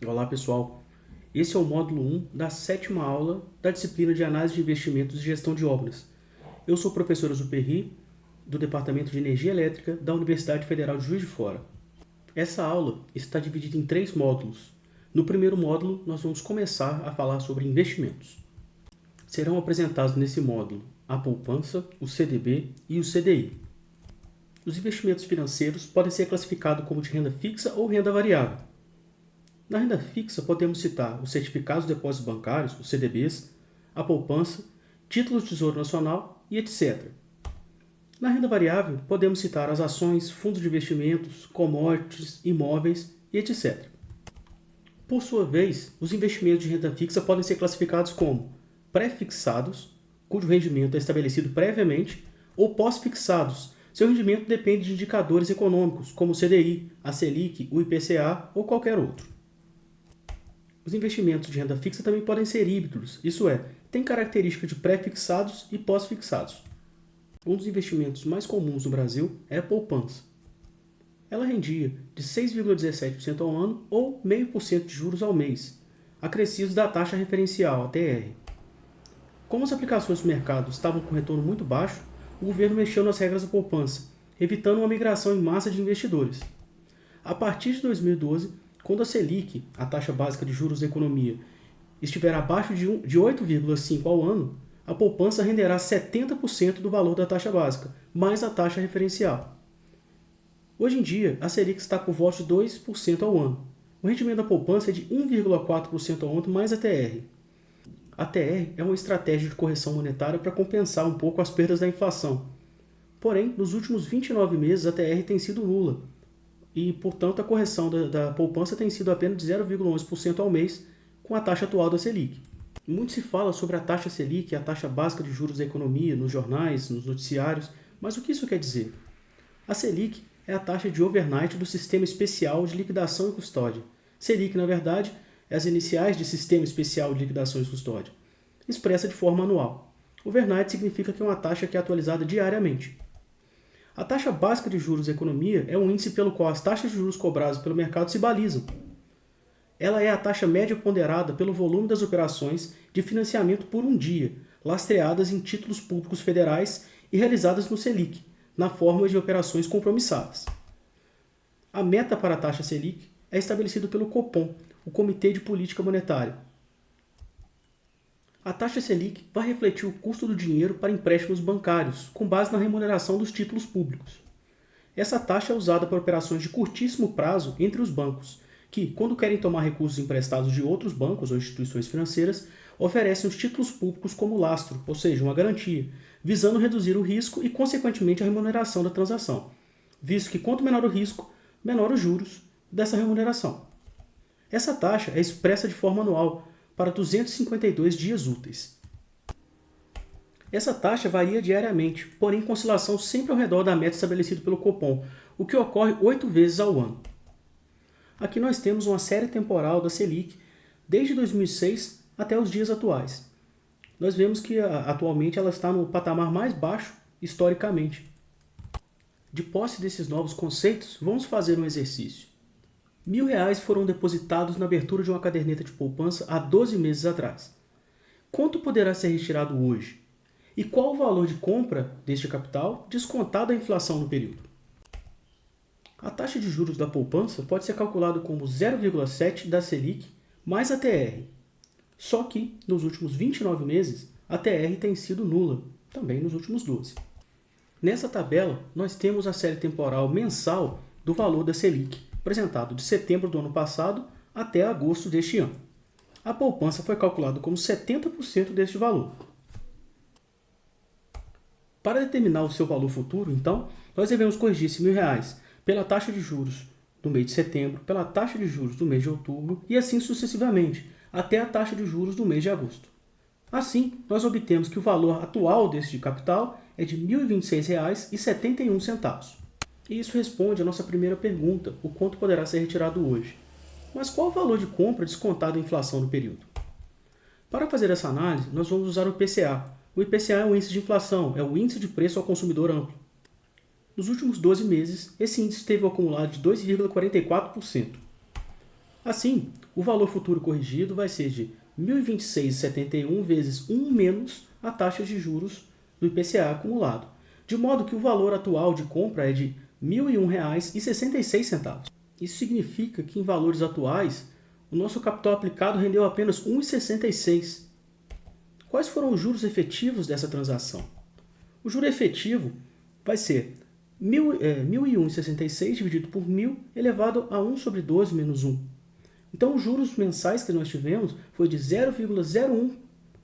Olá pessoal, esse é o módulo 1 da 7ª aula da disciplina de Análise de Investimentos e Gestão de Obras. Eu sou o professor Azuperri, do Departamento de Energia Elétrica da Universidade Federal de Juiz de Fora. Essa aula está dividida em 3 módulos. No primeiro módulo, nós vamos começar a falar sobre investimentos. Serão apresentados nesse módulo a poupança, o CDB e o CDI. Os investimentos financeiros podem ser classificados como de renda fixa ou renda variável. Na renda fixa, podemos citar os certificados de depósitos bancários, os CDBs, a poupança, títulos de Tesouro Nacional e etc. Na renda variável, podemos citar as ações, fundos de investimentos, commodities, imóveis e etc. Por sua vez, os investimentos de renda fixa podem ser classificados como pré-fixados, cujo rendimento é estabelecido previamente, ou pós-fixados, seu rendimento depende de indicadores econômicos, como o CDI, a Selic, o IPCA ou qualquer outro. Os investimentos de renda fixa também podem ser híbridos, isso é, têm característica de pré-fixados e pós-fixados. Um dos investimentos mais comuns no Brasil é a poupança. Ela rendia de 6,17% ao ano ou 0,5% de juros ao mês, acrescidos da taxa referencial, a TR. Como as aplicações do mercado estavam com retorno muito baixo, o governo mexeu nas regras da poupança, evitando uma migração em massa de investidores. A partir de 2012, quando a Selic, a taxa básica de juros da economia, estiver abaixo de 8,5% ao ano, a poupança renderá 70% do valor da taxa básica, mais a taxa referencial. Hoje em dia, a Selic está por volta de 2% ao ano. O rendimento da poupança é de 1,4% ao ano mais a TR. A TR é uma estratégia de correção monetária para compensar um pouco as perdas da inflação. Porém, nos últimos 29 meses, a TR tem sido nula, e, portanto, a correção da poupança tem sido apenas de 0,11% ao mês com a taxa atual da Selic. Muito se fala sobre a taxa Selic, a taxa básica de juros da economia, nos jornais, nos noticiários, mas o que isso quer dizer? A Selic é a taxa de overnight do Sistema Especial de Liquidação e Custódia. Selic, na verdade, é as iniciais de Sistema Especial de Liquidação e Custódia, expressa de forma anual. Overnight significa que é uma taxa que é atualizada diariamente. A taxa básica de juros da economia é um índice pelo qual as taxas de juros cobradas pelo mercado se balizam. Ela é a taxa média ponderada pelo volume das operações de financiamento por um dia, lastreadas em títulos públicos federais e realizadas no Selic, na forma de operações compromissadas. A meta para a taxa Selic é estabelecida pelo Copom, o Comitê de Política Monetária. A taxa Selic vai refletir o custo do dinheiro para empréstimos bancários, com base na remuneração dos títulos públicos. Essa taxa é usada para operações de curtíssimo prazo entre os bancos, que, quando querem tomar recursos emprestados de outros bancos ou instituições financeiras, oferecem os títulos públicos como lastro, ou seja, uma garantia, visando reduzir o risco e, consequentemente, a remuneração da transação, visto que quanto menor o risco, menor os juros dessa remuneração. Essa taxa é expressa de forma anual, para 252 dias úteis. Essa taxa varia diariamente, porém com oscilação sempre ao redor da meta estabelecida pelo Copom, o que ocorre 8 vezes ao ano. Aqui nós temos uma série temporal da Selic, desde 2006 até os dias atuais. Nós vemos que atualmente ela está no patamar mais baixo historicamente. De posse desses novos conceitos, vamos fazer um exercício. R$1.000 foram depositados na abertura de uma caderneta de poupança há 12 meses atrás. Quanto poderá ser retirado hoje? E qual o valor de compra deste capital descontado a inflação no período? A taxa de juros da poupança pode ser calculada como 0,7% da Selic mais a TR. Só que, nos últimos 29 meses, a TR tem sido nula, também nos últimos 12. Nessa tabela, nós temos a série temporal mensal do valor da Selic, apresentado de setembro do ano passado até agosto deste ano. A poupança foi calculada como 70% deste valor. Para determinar o seu valor futuro, então, nós devemos corrigir esses R$1.000 pela taxa de juros do mês de setembro, pela taxa de juros do mês de outubro e assim sucessivamente, até a taxa de juros do mês de agosto. Assim, nós obtemos que o valor atual deste capital é de R$ 1.026,71. E isso responde à nossa primeira pergunta, o quanto poderá ser retirado hoje. Mas qual o valor de compra descontado a inflação no período? Para fazer essa análise, nós vamos usar o IPCA. O IPCA é o índice de inflação, é o índice de preço ao consumidor amplo. Nos últimos 12 meses, esse índice teve um acumulado de 2,44%. Assim, o valor futuro corrigido vai ser de 1.026,71 vezes 1 menos a taxa de juros do IPCA acumulado, de modo que o valor atual de compra é de R$ 1.001,66. Isso significa que, em valores atuais, o nosso capital aplicado rendeu apenas R$ 1,66. Quais foram os juros efetivos dessa transação? O juro efetivo vai ser 1.001,66 dividido por 1.000 elevado a 1 sobre 12 menos 1. Então, os juros mensais que nós tivemos foi de 0,01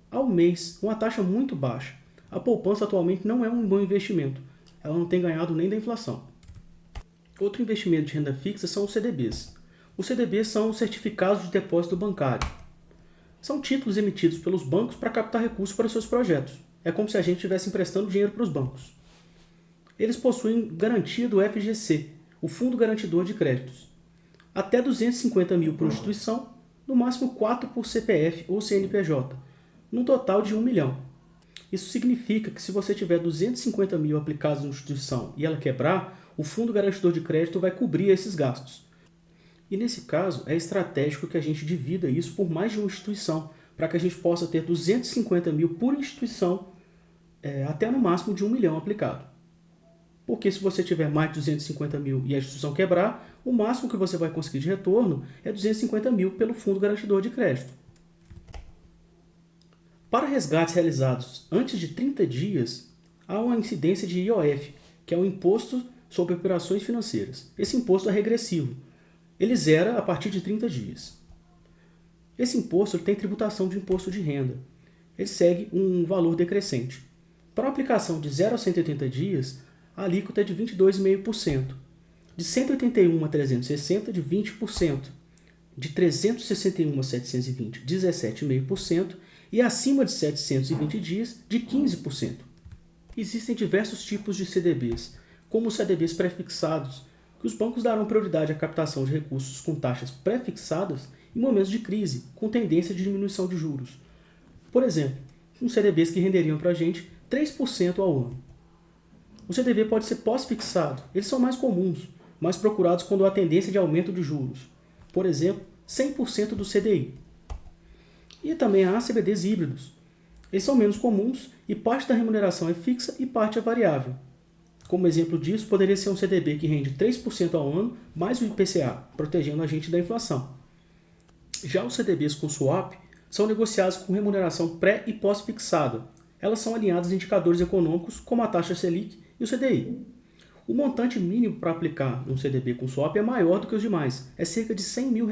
ao mês, uma taxa muito baixa. A poupança atualmente não é um bom investimento. Ela não tem ganhado nem da inflação. Outro investimento de renda fixa são os CDBs. Os CDBs são os certificados de depósito bancário. São títulos emitidos pelos bancos para captar recursos para os seus projetos. É como se a gente estivesse emprestando dinheiro para os bancos. Eles possuem garantia do FGC, o Fundo Garantidor de Créditos. Até 250 mil por instituição, no máximo 4 por CPF ou CNPJ, num total de 1 milhão. Isso significa que se você tiver 250 mil aplicados na instituição e ela quebrar, o Fundo Garantidor de Crédito vai cobrir esses gastos. E nesse caso, é estratégico que a gente divida isso por mais de uma instituição, para que a gente possa ter 250 mil por instituição, até no máximo de 1 milhão aplicado. Porque se você tiver mais de 250 mil e a instituição quebrar, o máximo que você vai conseguir de retorno é 250 mil pelo Fundo Garantidor de Crédito. Para resgates realizados antes de 30 dias, há uma incidência de IOF, que é o Imposto sobre Operações Financeiras. Esse imposto é regressivo. Ele zera a partir de 30 dias. Esse imposto tem tributação de imposto de renda. Ele segue um valor decrescente. Para uma aplicação de 0 a 180 dias, a alíquota é de 22,5%. De 181 a 360, de 20%. De 361 a 720, 17,5%. E acima de 720 dias, de 15%. Existem diversos tipos de CDBs, como os CDBs pré-fixados, que os bancos darão prioridade à captação de recursos com taxas pré-fixadas em momentos de crise, com tendência de diminuição de juros. Por exemplo, uns CDBs que renderiam para a gente 3% ao ano. O CDB pode ser pós-fixado. Eles são mais comuns, mais procurados quando há tendência de aumento de juros. Por exemplo, 100% do CDI. E também há CBDs híbridos. Eles são menos comuns e parte da remuneração é fixa e parte é variável. Como exemplo disso, poderia ser um CDB que rende 3% ao ano, mais o IPCA, protegendo a gente da inflação. Já os CDBs com swap são negociados com remuneração pré- e pós-fixada. Elas são alinhadas a indicadores econômicos como a taxa Selic e o CDI. O montante mínimo para aplicar um CDB com swap é maior do que os demais, é cerca de R$100 mil.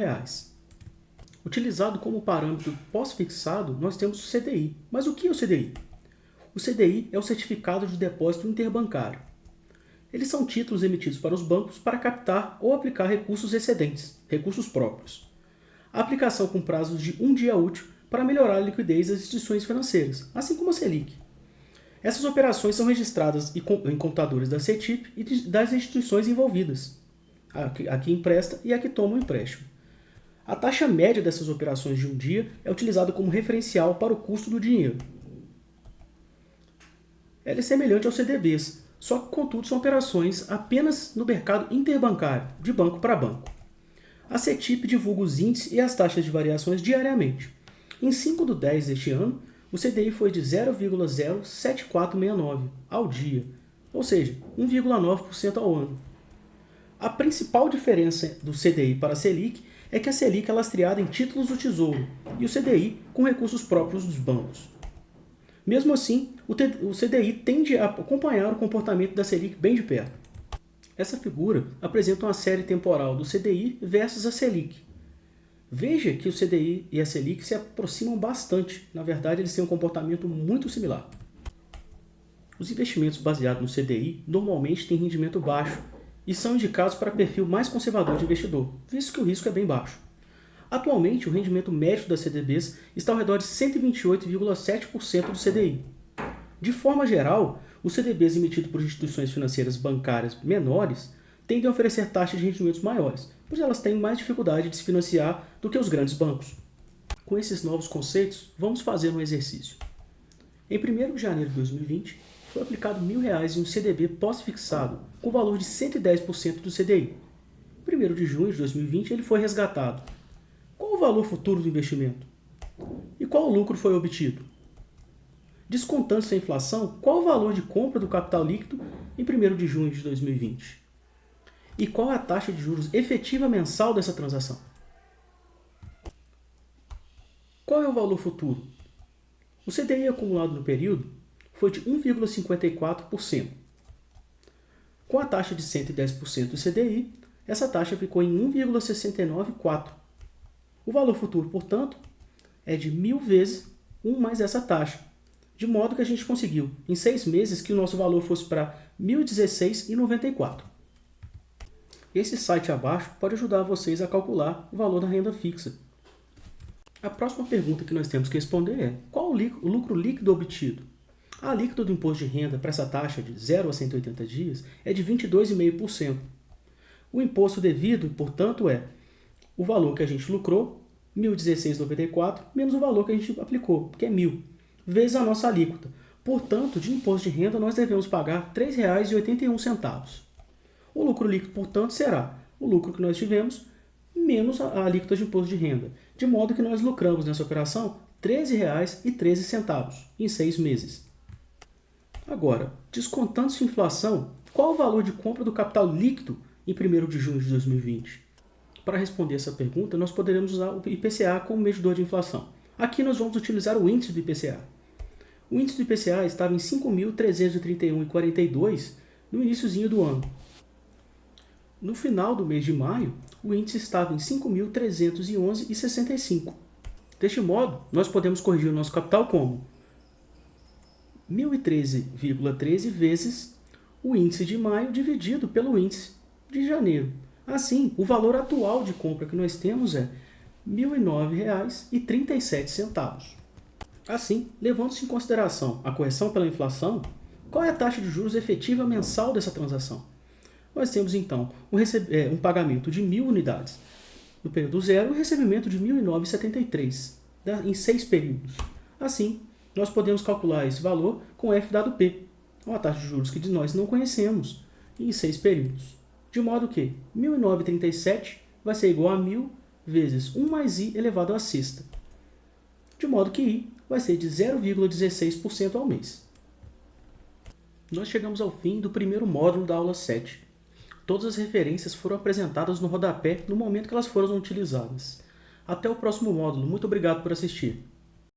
Utilizado como parâmetro pós-fixado, nós temos o CDI. Mas o que é o CDI? O CDI é o Certificado de Depósito Interbancário. Eles são títulos emitidos para os bancos para captar ou aplicar recursos excedentes, recursos próprios. A aplicação com prazos de 1 dia útil para melhorar a liquidez das instituições financeiras, assim como a Selic. Essas operações são registradas em contadores da CETIP e das instituições envolvidas, a que empresta e a que toma o empréstimo. A taxa média dessas operações de um dia é utilizada como referencial para o custo do dinheiro. Ela é semelhante aos CDBs, só que, contudo, são operações apenas no mercado interbancário, de banco para banco. A CETIP divulga os índices e as taxas de variações diariamente. Em 5/10 deste ano, o CDI foi de 0,07469 ao dia, ou seja, 1,9% ao ano. A principal diferença do CDI para a Selic é que a Selic é lastreada em títulos do Tesouro e o CDI com recursos próprios dos bancos. Mesmo assim, o CDI tende a acompanhar o comportamento da Selic bem de perto. Essa figura apresenta uma série temporal do CDI versus a Selic. Veja que o CDI e a Selic se aproximam bastante. Na verdade, eles têm um comportamento muito similar. Os investimentos baseados no CDI normalmente têm rendimento baixo e são indicados para perfil mais conservador de investidor, visto que o risco é bem baixo. Atualmente, o rendimento médio das CDBs está ao redor de 128,7% do CDI. De forma geral, os CDBs emitidos por instituições financeiras bancárias menores tendem a oferecer taxas de rendimentos maiores, pois elas têm mais dificuldade de se financiar do que os grandes bancos. Com esses novos conceitos, vamos fazer um exercício. Em 1º de janeiro de 2020, foi aplicado R$1.000 em um CDB pós-fixado, com valor de 110% do CDI. Em 1º de junho de 2020, ele foi resgatado. o valor futuro do investimento? E qual lucro foi obtido? Descontando-se a inflação, qual o valor de compra do capital líquido em 1º de junho de 2020? E qual é a taxa de juros efetiva mensal dessa transação? Qual é o valor futuro? O CDI acumulado no período foi de 1,54%. Com a taxa de 110% do CDI, essa taxa ficou em 1,694%. O valor futuro, portanto, é de 1.000 vezes 1 mais essa taxa, de modo que a gente conseguiu, em 6 meses, que o nosso valor fosse para R$ 1.016,94. Esse site abaixo pode ajudar vocês a calcular o valor da renda fixa. A próxima pergunta que nós temos que responder é: qual o lucro líquido obtido? A alíquota do imposto de renda para essa taxa de 0 a 180 dias é de 22,5%. O imposto devido, portanto, é o valor que a gente lucrou, R$ 1.016,94, menos o valor que a gente aplicou, que é 1.000, vezes a nossa alíquota. Portanto, de imposto de renda, nós devemos pagar R$ 3,81. O lucro líquido, portanto, será o lucro que nós tivemos menos a alíquota de imposto de renda, de modo que nós lucramos nessa operação R$ 13,13 em 6 meses. Agora, descontando-se a inflação, qual o valor de compra do capital líquido em 1º de junho de 2020? Para responder essa pergunta, nós poderemos usar o IPCA como medidor de inflação. Aqui nós vamos utilizar o índice do IPCA. O índice do IPCA estava em 5.331,42 no iniciozinho do ano. No final do mês de maio, o índice estava em 5.311,65. Deste modo, nós podemos corrigir o nosso capital como 1.013,13 vezes o índice de maio dividido pelo índice de janeiro. Assim, o valor atual de compra que nós temos é R$ 1.009,37. Assim, levando-se em consideração a correção pela inflação, qual é a taxa de juros efetiva mensal dessa transação? Nós temos, então, um pagamento de 1.000 unidades no período zero e o recebimento de R$ 1.009,73 em 6 períodos. Assim, nós podemos calcular esse valor com F dado P, uma taxa de juros que nós não conhecemos, em 6 períodos. De modo que 1.009,37 vai ser igual a 1.000 vezes 1 mais I elevado à sexta. De modo que I vai ser de 0,16% ao mês. Nós chegamos ao fim do primeiro módulo da aula 7. Todas as referências foram apresentadas no rodapé no momento que elas foram utilizadas. Até o próximo módulo. Muito obrigado por assistir.